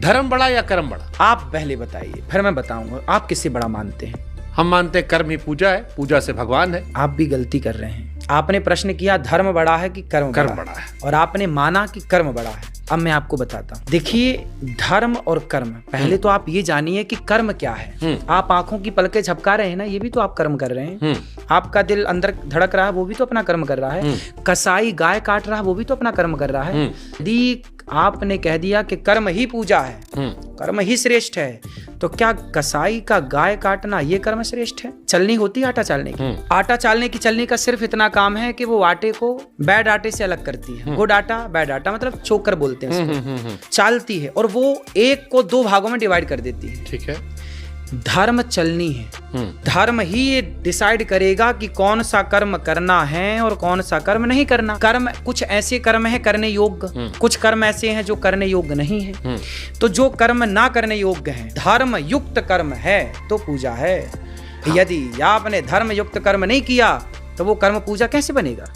धर्म बड़ा या कर्म बड़ा? आप पहले बताइए, फिर मैं बताऊंगा। आप किससे बड़ा मानते हैं? हम मानते हैं कर्म ही पूजा है, पूजा से भगवान है। आप भी गलती कर रहे हैं। आपने प्रश्न किया धर्म बड़ा है कि कर्म बड़ा है, और आपने माना कि कर्म बड़ा है। अब मैं आपको बताता हूँ। देखिए, धर्म और कर्म, पहले तो आप ये जानिए कि कर्म क्या है। आप आंखों की पलकें झपका रहे हैं ना, ये भी तो आप कर्म कर रहे हैं। आपका दिल अंदर धड़क रहा है, वो भी तो अपना कर्म कर रहा है। कसाई गाय काट रहा है, वो भी तो अपना कर्म कर रहा है। यदि आपने कह दिया कि कर्म ही पूजा है, कर्म ही श्रेष्ठ है, तो क्या कसाई का गाय काटना ये कर्म श्रेष्ठ है? चलनी होती है आटा चालने की। आटा चालने की चलनी का सिर्फ इतना काम है कि वो आटे को बैड आटे से अलग करती है। गुड आटा, बैड आटा, मतलब चोकर बोलते हैं इसको। चालती है और वो एक को दो भागों में डिवाइड कर देती है। ठीक है। धर्म चलनी है। धर्म ही ये डिसाइड करेगा कि कौन सा कर्म करना है और कौन सा कर्म नहीं करना। कर्म, कुछ ऐसे कर्म है करने योग्य, कुछ कर्म ऐसे हैं जो करने योग्य नहीं है। तो जो कर्म ना करने योग्य है, धर्म युक्त कर्म है तो पूजा है। यदि आपने धर्म युक्त कर्म नहीं किया तो वो कर्म पूजा कैसे बनेगा?